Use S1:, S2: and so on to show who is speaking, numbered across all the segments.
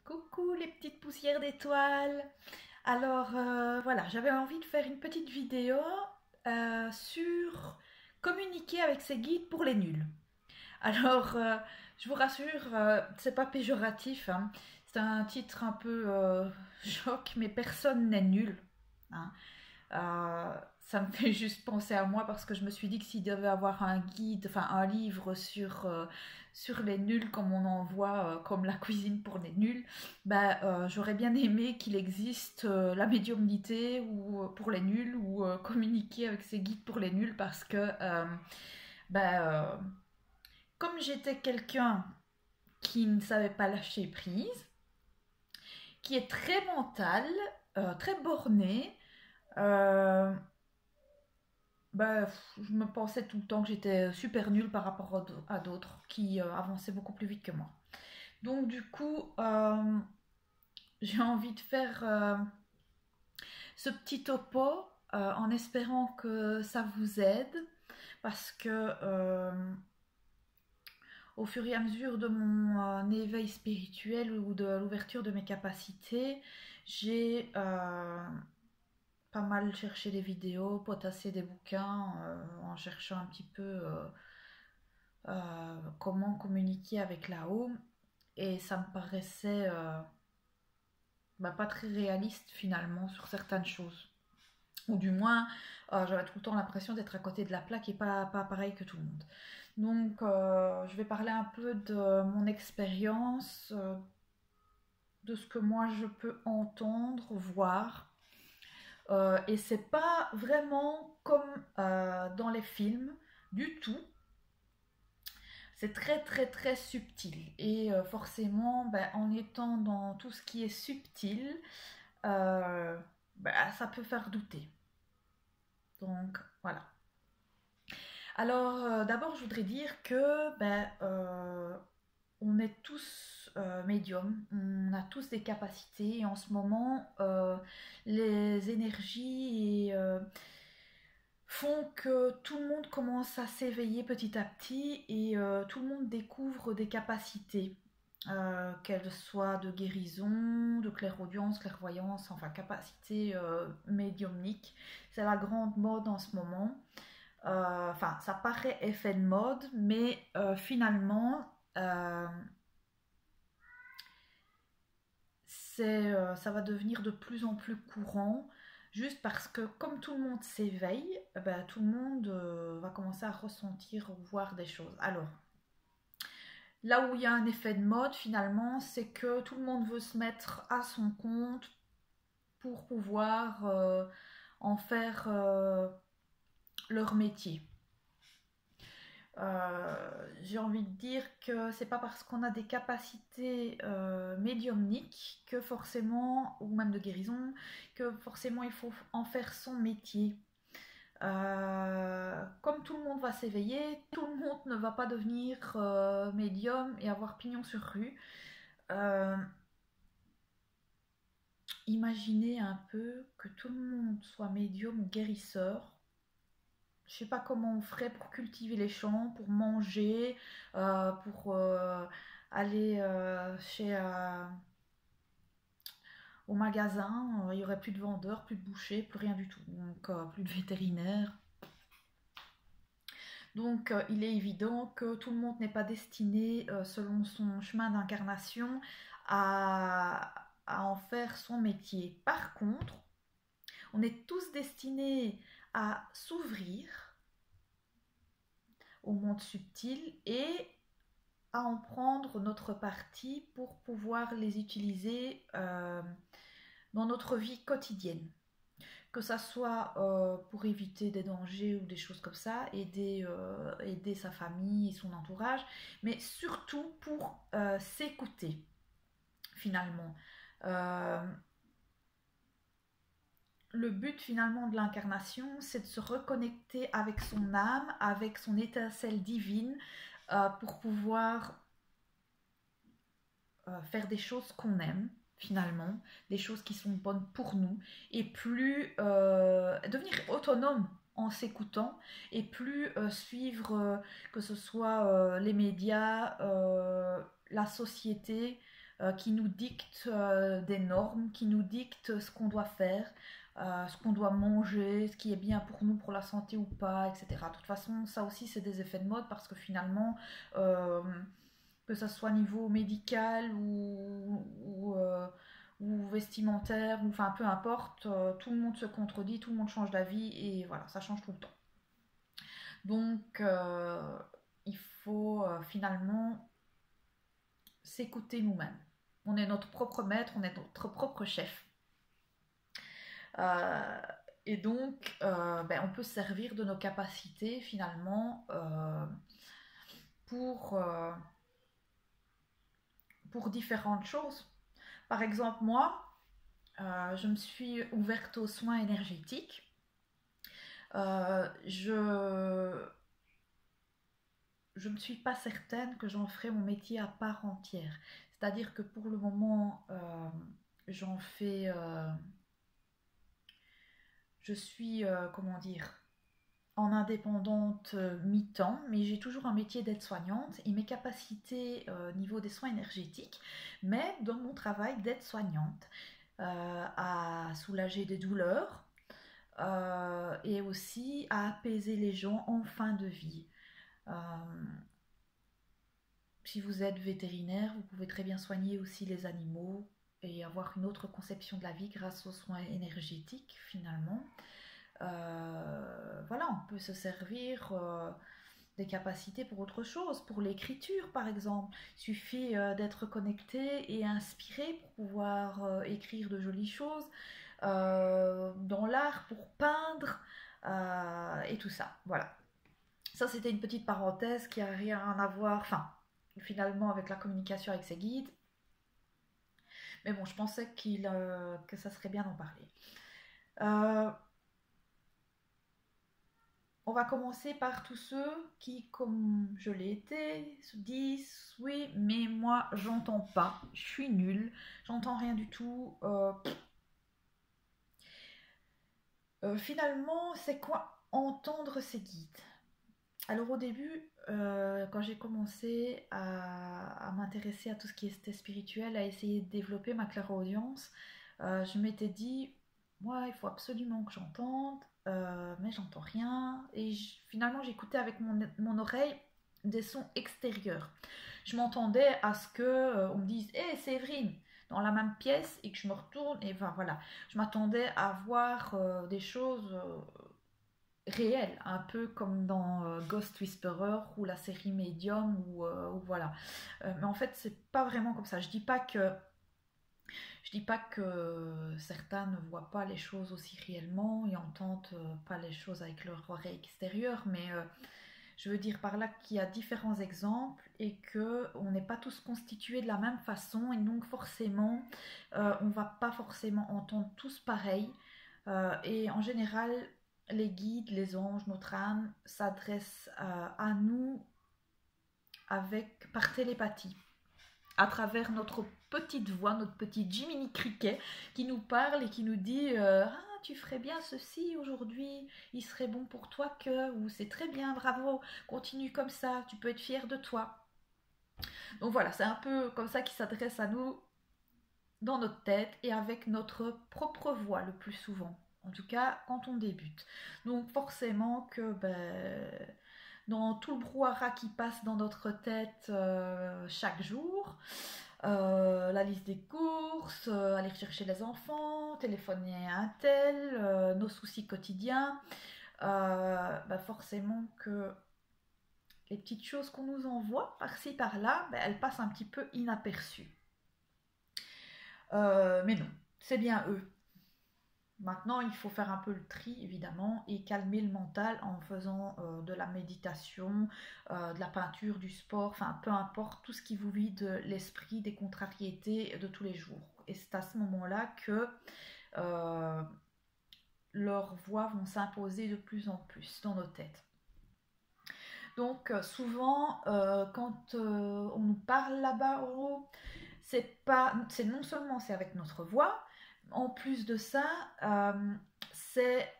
S1: Coucou les petites poussières d'étoiles. Alors voilà, j'avais envie de faire une petite vidéo sur communiquer avec ses guides pour les nuls. Alors je vous rassure, c'est pas péjoratif, hein. C'est un titre un peu choc, mais personne n'est nul, hein. Ça me fait juste penser à moi parce que je me suis dit que s'il devait avoir un guide, enfin un livre sur les nuls comme on en voit, comme la cuisine pour les nuls, j'aurais bien aimé qu'il existe la médiumnité ou pour les nuls ou communiquer avec ces guides pour les nuls parce que bah, euh, comme j'étais quelqu'un qui ne savait pas lâcher prise, qui est très mental, très borné, euh, je me pensais tout le temps que j'étais super nulle par rapport à d'autres qui avançaient beaucoup plus vite que moi. Donc du coup, j'ai envie de faire ce petit topo en espérant que ça vous aide parce que au fur et à mesure de mon éveil spirituel ou de l'ouverture de mes capacités, j'ai pas mal cherché des vidéos, potassé des bouquins en cherchant un petit peu comment communiquer avec là-haut. Et ça me paraissait pas très réaliste finalement sur certaines choses. Ou du moins, j'avais tout le temps l'impression d'être à côté de la plaque et pas pareil que tout le monde. Donc, je vais parler un peu de mon expérience, de ce que moi je peux entendre, voir. Et c'est pas vraiment comme dans les films du tout. C'est très très très subtil et forcément en étant dans tout ce qui est subtil, euh, ça peut faire douter. Donc voilà. Alors d'abord je voudrais dire que on est tous médiums, on a tous des capacités et en ce moment les énergies font que tout le monde commence à s'éveiller petit à petit et tout le monde découvre des capacités, qu'elles soient de guérison, de clairaudience, clairvoyance, enfin capacité médiumnique. C'est la grande mode en ce moment. Enfin, ça paraît effet de mode, mais finalement, ça va devenir de plus en plus courant, juste parce que comme tout le monde s'éveille, tout le monde va commencer à ressentir ou voir des choses. Alors, là où il y a un effet de mode, finalement, c'est que tout le monde veut se mettre à son compte pour pouvoir en faire leur métier. J'ai envie de dire que c'est pas parce qu'on a des capacités médiumniques que forcément, ou même de guérison, que forcément il faut en faire son métier. Comme tout le monde va s'éveiller, tout le monde ne va pas devenir médium et avoir pignon sur rue. Euh, Imaginez un peu que tout le monde soit médium ou guérisseur. Je sais pas comment on ferait pour cultiver les champs, pour manger, pour aller au magasin. Il y aurait plus de vendeurs, plus de bouchers, plus rien du tout. Donc plus de vétérinaires. Donc il est évident que tout le monde n'est pas destiné, selon son chemin d'incarnation, à en faire son métier. Par contre, on est tous destinés à s'ouvrir au monde subtil et à en prendre notre parti pour pouvoir les utiliser dans notre vie quotidienne. Que ça soit pour éviter des dangers ou des choses comme ça, aider sa famille et son entourage, mais surtout pour s'écouter finalement. Euh, le but finalement de l'incarnation, c'est de se reconnecter avec son âme, avec son étincelle divine, pour pouvoir faire des choses qu'on aime finalement, des choses qui sont bonnes pour nous, et plus devenir autonome en s'écoutant, et plus suivre que ce soit les médias, la société, qui nous dictent des normes, qui nous dictent ce qu'on doit faire, ce qu'on doit manger, ce qui est bien pour nous, pour la santé ou pas, etc. De toute façon, ça aussi, c'est des effets de mode parce que finalement, que ça soit niveau médical ou vestimentaire, ou enfin peu importe, tout le monde se contredit, tout le monde change d'avis et voilà, ça change tout le temps. Donc, il faut finalement s'écouter nous-mêmes. On est notre propre maître, on est notre propre chef. Et donc, on peut se servir de nos capacités finalement pour différentes choses. Par exemple, moi, je me suis ouverte aux soins énergétiques. Je ne suis pas certaine que j'en ferai mon métier à part entière. C'est-à-dire que pour le moment, j'en fais... je suis, comment dire, en indépendante mi-temps, mais j'ai toujours un métier d'aide-soignante et mes capacités niveau des soins énergétiques, mais dans mon travail d'aide-soignante, à soulager des douleurs et aussi à apaiser les gens en fin de vie. Si vous êtes vétérinaire, vous pouvez très bien soigner aussi les animaux et avoir une autre conception de la vie grâce aux soins énergétiques finalement. Voilà, on peut se servir des capacités pour autre chose, pour l'écriture par exemple. Il suffit d'être connecté et inspiré pour pouvoir écrire de jolies choses, dans l'art pour peindre et tout ça. Voilà. Ça, c'était une petite parenthèse qui a rien à voir, enfin, finalement, avec la communication avec ses guides. Mais bon, je pensais que ça serait bien d'en parler. On va commencer par tous ceux qui, comme je l'ai été, se disent oui, mais moi j'entends pas, je suis nulle, j'entends rien du tout. Finalement, c'est quoi entendre ces guides? Alors au début, quand j'ai commencé à m'intéresser à tout ce qui était spirituel, à essayer de développer ma clairaudience, je m'étais dit, moi, il faut absolument que j'entende, mais j'entends rien. Et finalement, j'écoutais avec mon oreille des sons extérieurs. Je m'entendais à ce que on me dise, hé Séverine, dans la même pièce, et que je me retourne, et ben voilà. Je m'attendais à voir des choses réel, un peu comme dans Ghost Whisperer ou la série Medium ou voilà. Mais en fait, c'est pas vraiment comme ça. Je dis pas que certains ne voient pas les choses aussi réellement et entendent pas les choses avec leur oreille extérieure, mais je veux dire par là qu'il y a différents exemples et que on n'est pas tous constitués de la même façon et donc forcément, on va pas forcément entendre tous pareil. Et en général, les guides, les anges, notre âme s'adressent à nous par télépathie, à travers notre petite voix, notre petit Jiminy Cricket qui nous parle et qui nous dit ah, tu ferais bien ceci aujourd'hui, il serait bon pour toi que, ou c'est très bien, bravo, continue comme ça, tu peux être fier de toi. Donc voilà, c'est un peu comme ça qu'il s'adresse à nous dans notre tête et avec notre propre voix le plus souvent. En tout cas, quand on débute. Donc forcément que dans tout le brouhaha qui passe dans notre tête chaque jour, la liste des courses, aller chercher les enfants, téléphoner à un tel, nos soucis quotidiens, forcément que les petites choses qu'on nous envoie par-ci par-là, elles passent un petit peu inaperçues. Mais non, c'est bien eux. Maintenant, il faut faire un peu le tri, évidemment, et calmer le mental en faisant de la méditation, de la peinture, du sport, enfin, peu importe, tout ce qui vous vide l'esprit des contrariétés de tous les jours. Et c'est à ce moment-là que leurs voix vont s'imposer de plus en plus dans nos têtes. Donc, souvent, quand on nous parle là-bas en haut, c'est non seulement c'est avec notre voix, en plus de ça, c'est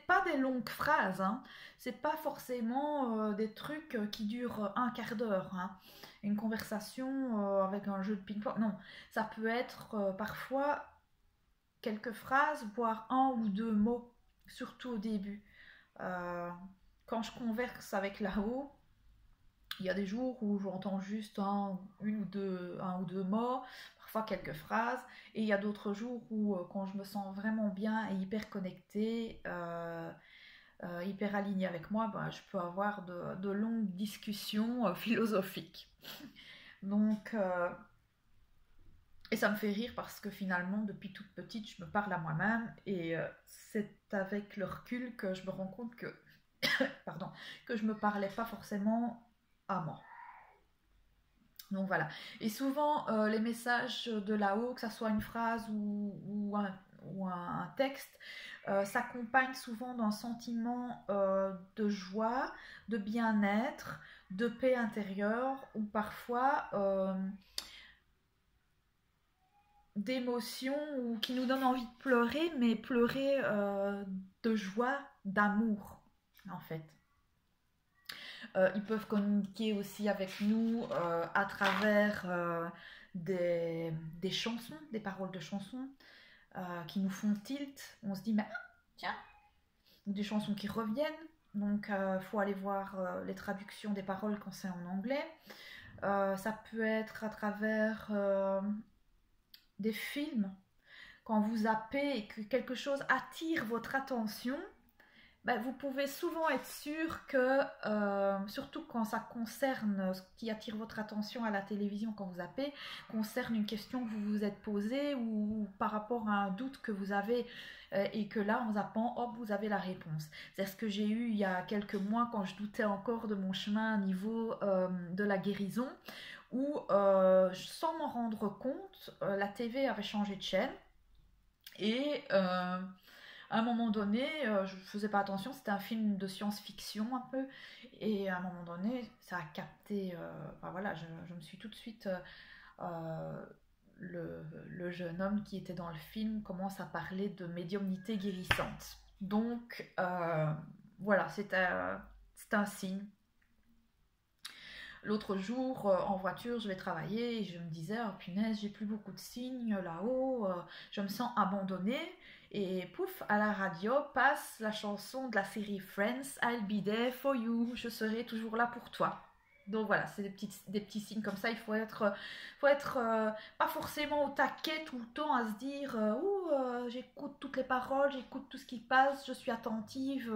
S1: pas des longues phrases, hein. C'est pas forcément des trucs qui durent un quart d'heure, hein. Une conversation avec un jeu de ping-pong. Non, ça peut être parfois quelques phrases, voire un ou deux mots, surtout au début. Euh, Quand je converse avec là-haut, il y a des jours où j'entends juste un ou deux mots, parfois quelques phrases, et il y a d'autres jours où, quand je me sens vraiment bien et hyper connectée, hyper alignée avec moi, ben, je peux avoir de longues discussions philosophiques. Donc, et ça me fait rire parce que finalement, depuis toute petite, je me parle à moi-même, et c'est avec le recul que je me rends compte que, pardon, que je me parlais pas forcément à moi. Donc voilà. Et souvent, les messages de là-haut, que ça soit une phrase ou un texte, s'accompagnent souvent d'un sentiment de joie, de bien-être, de paix intérieure, ou parfois d'émotions ou qui nous donnent envie de pleurer, mais pleurer de joie, d'amour, en fait. Ils peuvent communiquer aussi avec nous à travers des chansons, des paroles de chansons qui nous font tilt. On se dit, mais tiens, ou des chansons qui reviennent. Donc, il faut aller voir les traductions des paroles quand c'est en anglais. Ça peut être à travers des films. Quand vous zappez et que quelque chose attire votre attention, ben, vous pouvez souvent être sûr que, surtout quand ça concerne ce qui attire votre attention à la télévision quand vous zappez, concerne une question que vous vous êtes posée ou par rapport à un doute que vous avez et que là, en zappant, hop, vous avez la réponse. C'est ce que j'ai eu il y a quelques mois quand je doutais encore de mon chemin au niveau de la guérison, où, sans m'en rendre compte, la TV avait changé de chaîne et... à un moment donné, je ne faisais pas attention, c'était un film de science-fiction un peu, et à un moment donné, ça a capté, enfin voilà, je me suis tout de suite, euh, le jeune homme qui était dans le film commence à parler de médiumnité guérissante. Donc, voilà, c'est un signe. L'autre jour, en voiture, je vais travailler et je me disais, oh punaise, j'ai plus beaucoup de signes là-haut, je me sens abandonnée. Et pouf, à la radio passe la chanson de la série Friends, I'll be there for you, je serai toujours là pour toi. Donc voilà, c'est des petits signes comme ça, il faut être pas forcément au taquet tout le temps à se dire, j'écoute toutes les paroles, j'écoute tout ce qui passe, je suis attentive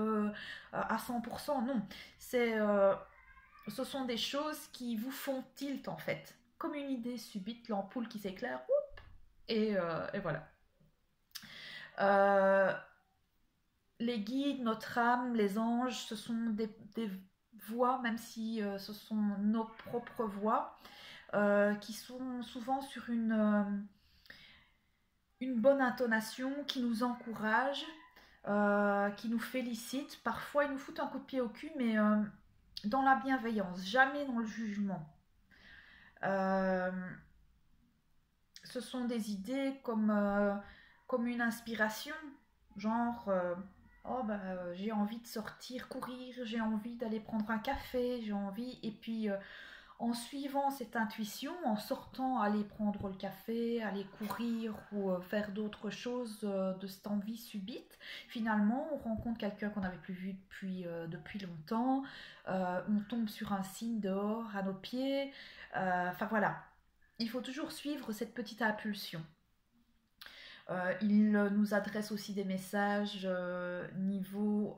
S1: à 100%. Non, c'est... ce sont des choses qui vous font tilt en fait. Comme une idée subite, l'ampoule qui s'éclaire, et voilà. Euh, les guides, notre âme, les anges, ce sont des voix, même si ce sont nos propres voix, qui sont souvent sur une bonne intonation, qui nous encourage, qui nous félicite. Parfois, ils nous foutent un coup de pied au cul, mais dans la bienveillance, jamais dans le jugement. Euh, Ce sont des idées comme une inspiration, genre oh bah j'ai envie de sortir, courir, j'ai envie d'aller prendre un café, j'ai envie, et puis en suivant cette intuition, en sortant aller prendre le café, aller courir ou faire d'autres choses de cette envie subite, finalement on rencontre quelqu'un qu'on n'avait plus vu depuis longtemps, on tombe sur un signe dehors à nos pieds, enfin voilà, il faut toujours suivre cette petite impulsion. Il nous adresse aussi des messages niveau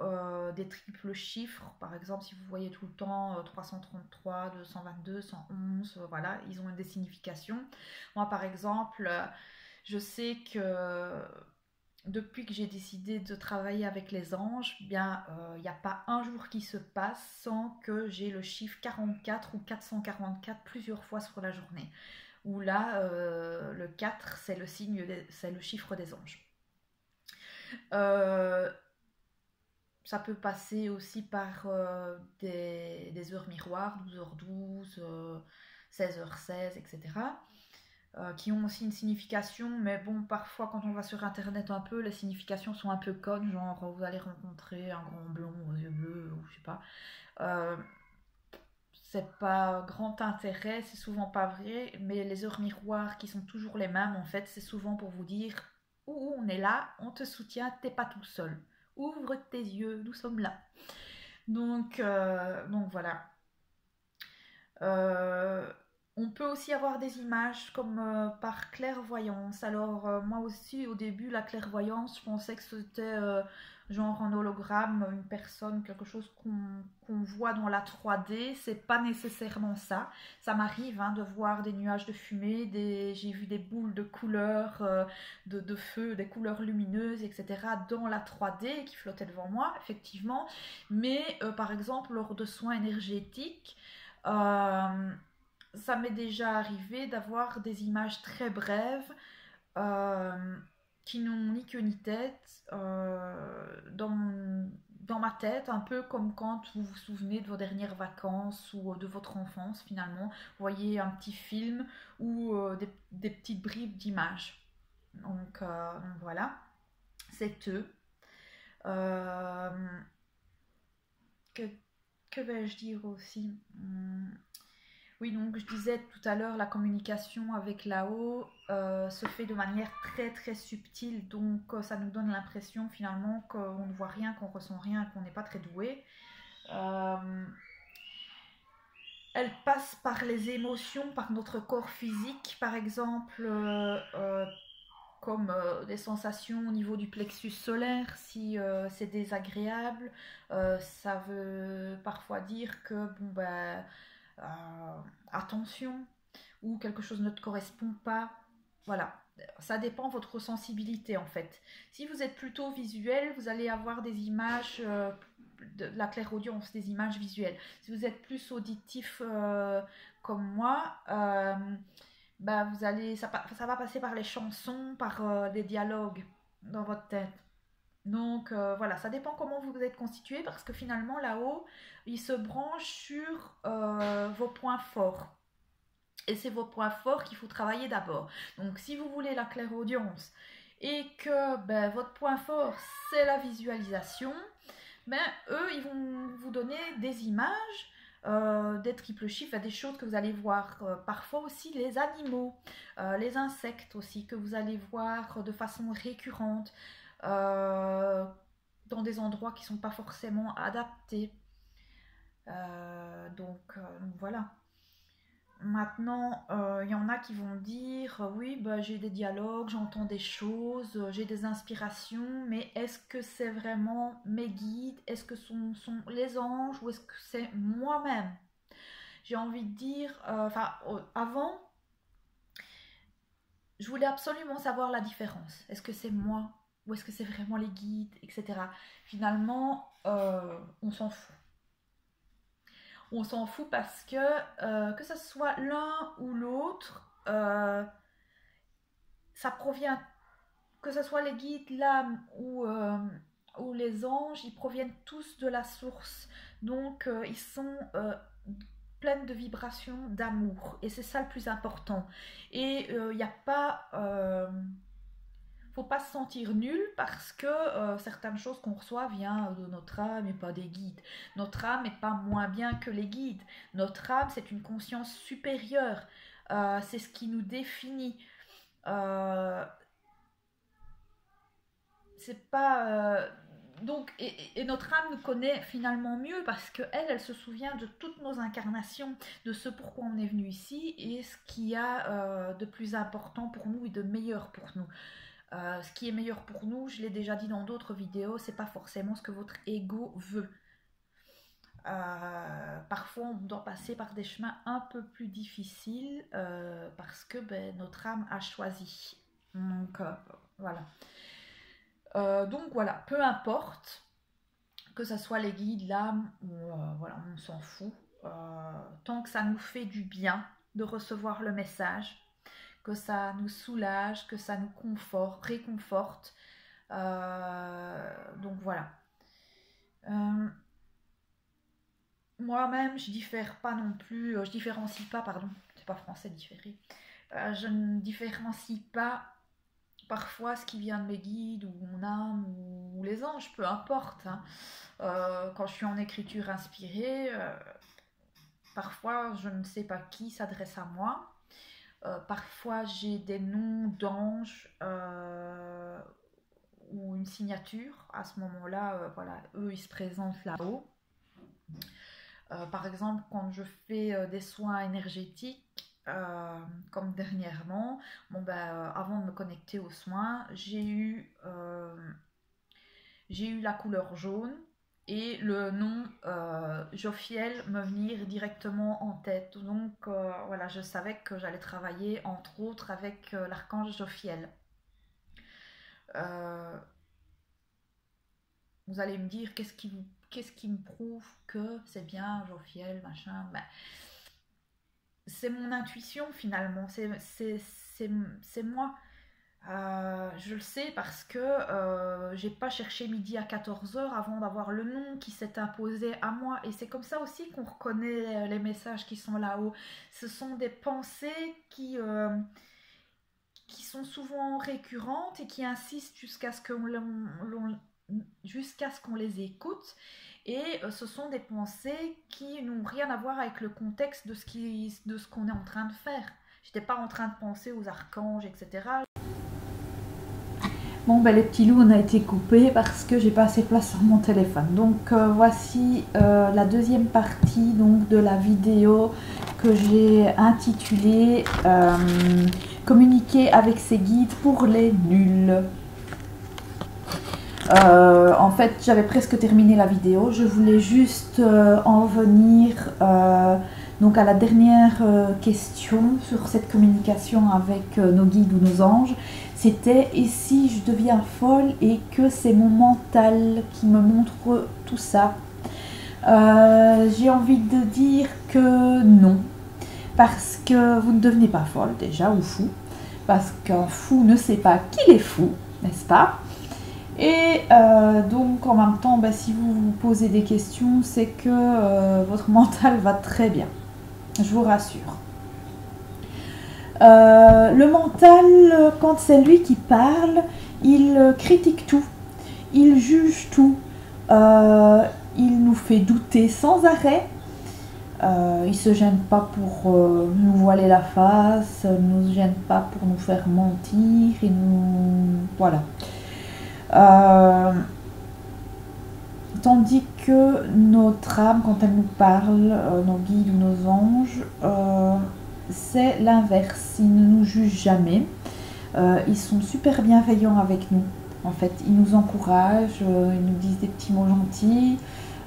S1: des triples chiffres. Par exemple, si vous voyez tout le temps 333, 222, 111, voilà, ils ont des significations. Moi, par exemple, je sais que depuis que j'ai décidé de travailler avec les anges, bien, il n'y a pas un jour qui se passe sans que j'ai le chiffre 44 ou 444 plusieurs fois sur la journée. Où là, le 4, c'est le chiffre des anges. Euh, Ça peut passer aussi par des heures miroirs, 12h12, 16h16, etc. qui ont aussi une signification, mais bon, parfois quand on va sur internet un peu, les significations sont un peu connes, genre vous allez rencontrer un grand blond aux yeux bleus, ou je sais pas. Euh, c'est pas grand intérêt, c'est souvent pas vrai, mais les heures miroirs qui sont toujours les mêmes, en fait, c'est souvent pour vous dire ouh, on est là, on te soutient, t'es pas tout seul. Ouvre tes yeux, nous sommes là. Donc voilà. Euh, on peut aussi avoir des images comme par clairvoyance. Alors moi aussi au début la clairvoyance, je pensais que c'était genre un hologramme, une personne, quelque chose qu'on voit dans la 3D. C'est pas nécessairement ça. Ça m'arrive hein, de voir des nuages de fumée, j'ai vu des boules de couleurs, de feu, des couleurs lumineuses, etc. dans la 3D qui flottaient devant moi, effectivement. Mais par exemple lors de soins énergétiques, euh, ça m'est déjà arrivé d'avoir des images très brèves euh, qui n'ont ni queue ni tête dans ma tête, un peu comme quand vous vous souvenez de vos dernières vacances ou de votre enfance finalement. Vous voyez un petit film ou des petites bribes d'images. Donc voilà, c'est eux. Euh, que que vais-je dire aussi? Oui, donc je disais tout à l'heure, la communication avec là-haut se fait de manière très très subtile, donc ça nous donne l'impression finalement qu'on ne voit rien, qu'on ressent rien, qu'on n'est pas très doué. Euh, elle passe par les émotions, par notre corps physique, par exemple, comme des sensations au niveau du plexus solaire, si c'est désagréable, ça veut parfois dire que bon ben attention, ou quelque chose ne te correspond pas. Voilà, ça dépend de votre sensibilité en fait. Si vous êtes plutôt visuel, vous allez avoir des images, de la clairaudience, des images visuelles. Si vous êtes plus auditif comme moi, bah vous allez, ça va passer par les chansons, par les dialogues dans votre tête. Donc voilà, ça dépend comment vous êtes constitué parce que finalement là-haut, il se branche sur vos points forts. Et c'est vos points forts qu'il faut travailler d'abord. Donc si vous voulez la clairaudience et que ben, votre point fort c'est la visualisation, ben, eux ils vont vous donner des images, des triples chiffres, des choses que vous allez voir. Parfois aussi les animaux, les insectes aussi que vous allez voir de façon récurrente. Dans des endroits qui ne sont pas forcément adaptés. Donc voilà. Maintenant, il y en a qui vont dire oui, bah, j'ai des dialogues, j'entends des choses, j'ai des inspirations, mais est-ce que c'est vraiment mes guides? Est-ce que ce sont les anges ou est-ce que c'est moi-même? J'ai envie de dire, avant, je voulais absolument savoir la différence. Est-ce que c'est moi ou est-ce que c'est vraiment les guides, etc. Finalement, on s'en fout. On s'en fout parce que ce soit l'un ou l'autre, ça provient, que ce soit les guides, l'âme ou les anges, ils proviennent tous de la source. Donc, ils sont pleines de vibrations d'amour. Et c'est ça le plus important. Et il n'y a pas... faut pas se sentir nul parce que certaines choses qu'on reçoit viennent de notre âme et pas des guides. Notre âme n'est pas moins bien que les guides. Notre âme, c'est une conscience supérieure. C'est ce qui nous définit. Euh, c'est pas donc et notre âme nous connaît finalement mieux parce que elle se souvient de toutes nos incarnations, de ce pourquoi on est venu ici et ce qu'il y a de plus important pour nous et de meilleur pour nous. Ce qui est meilleur pour nous, je l'ai déjà dit dans d'autres vidéos, c'est pas forcément ce que votre ego veut. Parfois, on doit passer par des chemins un peu plus difficiles parce que ben, notre âme a choisi. Donc voilà. Donc voilà, peu importe que ce soit les guides, l'âme, voilà, on s'en fout. Tant que ça nous fait du bien de recevoir le message, que ça nous soulage, que ça nous réconforte. Donc voilà. Moi-même, je différencie pas, pardon, c'est pas français différer. Je ne différencie pas parfois ce qui vient de mes guides ou mon âme ou les anges, peu importe, hein. Quand je suis en écriture inspirée, parfois je ne sais pas qui s'adresse à moi. Parfois j'ai des noms d'anges ou une signature. À ce moment-là, voilà, eux ils se présentent là-haut. Par exemple, quand je fais des soins énergétiques, comme dernièrement, bon ben, avant de me connecter aux soins, j'ai eu la couleur jaune et le nom Jophiel me venir directement en tête. Donc voilà, je savais que j'allais travailler entre autres avec l'archange Jophiel. Euh, vous allez me dire qu'est-ce qui me prouve que c'est bien Jophiel, machin. Ben, c'est mon intuition finalement, c'est moi. Je le sais parce que j'ai pas cherché midi à 14 h avant d'avoir le nom qui s'est imposé à moi. Et c'est comme ça aussi qu'on reconnaît les messages qui sont là-haut. Ce sont des pensées qui sont souvent récurrentes et qui insistent jusqu'à ce qu'on les écoute. Et ce sont des pensées qui n'ont rien à voir avec le contexte de ce qu'on est en train de faire. J'étais pas en train de penser aux archanges, etc. Bon, ben les petits loups, on a été coupés parce que j'ai pas assez de place sur mon téléphone. Donc voici la deuxième partie donc, de la vidéo que j'ai intitulée Communiquer avec ses guides pour les nuls. En fait, j'avais presque terminé la vidéo. Je voulais juste en venir donc à la dernière question sur cette communication avec nos guides ou nos anges. C'était « Et si je deviens folle et que c'est mon mental qui me montre tout ça ?» J'ai envie de dire que non. Parce que vous ne devenez pas folle déjà, ou fou. Parce qu'un fou ne sait pas qu'il est fou, n'est-ce pas? Et donc en même temps, si vous vous posez des questions, c'est que votre mental va très bien. Je vous rassure. Le mental, quand c'est lui qui parle, il critique tout, il juge tout, il nous fait douter sans arrêt, il se gêne pas pour nous voiler la face, il ne se gêne pas pour nous faire mentir, voilà. Tandis que notre âme, quand elle nous parle, nos guides ou nos anges, c'est l'inverse. Ils ne nous jugent jamais. Ils sont super bienveillants avec nous. En fait, ils nous encouragent, ils nous disent des petits mots gentils.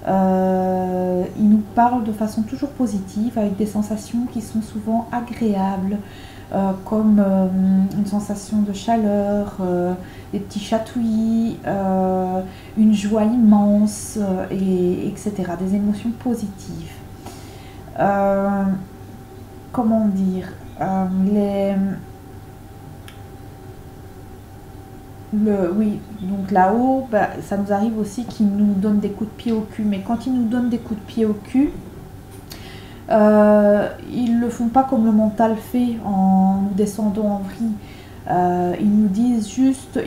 S1: Ils nous parlent de façon toujours positive, avec des sensations qui sont souvent agréables, comme une sensation de chaleur, des petits chatouillis, une joie immense, etc. Des émotions positives. Comment dire, oui, donc là-haut, ça nous arrive aussi qu'ils nous donnent des coups de pied au cul. Mais quand ils nous donnent des coups de pied au cul, ils le font pas comme le mental fait en nous descendant en vrille. Ils nous disent juste,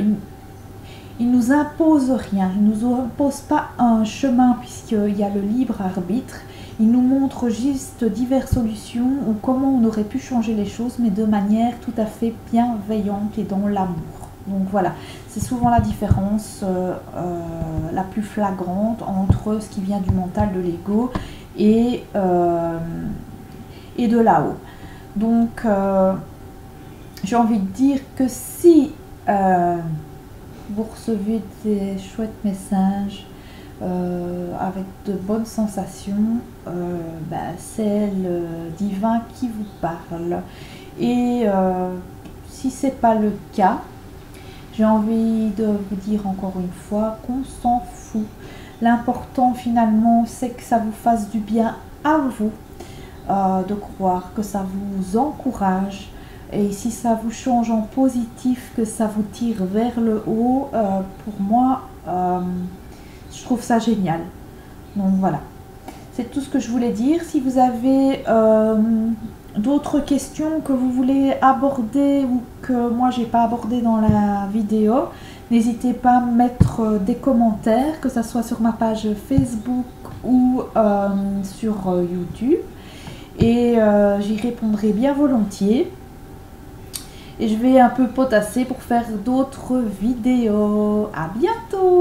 S1: ils nous imposent rien, ils nous imposent pas un chemin puisqu'il y a le libre arbitre. Ils nous montrent juste diverses solutions ou comment on aurait pu changer les choses, mais de manière tout à fait bienveillante et dans l'amour. Donc voilà, c'est souvent la différence la plus flagrante entre ce qui vient du mental, de l'ego et de là-haut. Donc j'ai envie de dire que si vous recevez des chouettes messages avec de bonnes sensations, c'est le divin qui vous parle. Et si c'est pas le cas, j'ai envie de vous dire encore une fois qu'on s'en fout. L'important finalement, c'est que ça vous fasse du bien à vous, de croire, que ça vous encourage. Et si ça vous change en positif, que ça vous tire vers le haut, pour moi, je trouve ça génial. Donc voilà, c'est tout ce que je voulais dire. Si vous avez d'autres questions que vous voulez aborder ou que moi j'ai pas abordé dans la vidéo, n'hésitez pas à mettre des commentaires, que ce soit sur ma page Facebook ou sur YouTube. Et j'y répondrai bien volontiers. Et je vais un peu potasser pour faire d'autres vidéos. À bientôt!